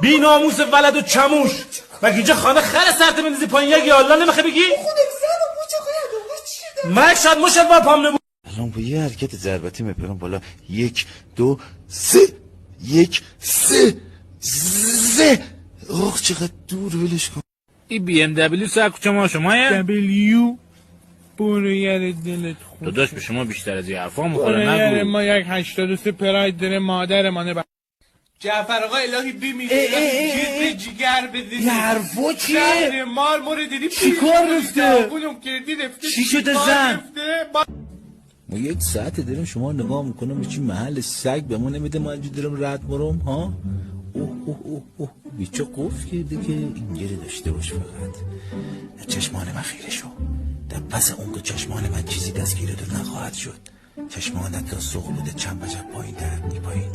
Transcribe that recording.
بی ناموس ولد و چموش مگه اینجا خانه خر سرت بندازی پایین یک یالله نمیخوای بگی؟ من شاید مشت با پام نبود الان با یه حرکت ضربتی میپرم بالا 1 2 3 1 3 زه اوه چقدر دور ولش کن این بی ام دبلیو سر کوچه ما شمایه؟ دبلیو برو یه دلت خود داداش به شما بیشتر از این حرفا میخوره نگو ما یک 83 پراید داره مادر منه جعفر آقا الهی بیمیشه جیز جیگر بزنی یه حرفا چیه؟ مار موره دیدی چی کار رفته؟ چی شده زن؟ ما 1 ساعت داریم شما نگاه میکنم چی محل سگ به ما نمیده ما اینجا دارم رد مرم ها اوه بیچه قفل کرده که اینجوری داشته باش فقط چشمان من خیره شو در پس اون که چشمان من چیزی دستگیره دور نخواهد شد چشمانت تا سوق بوده چند بجب پایین در پایین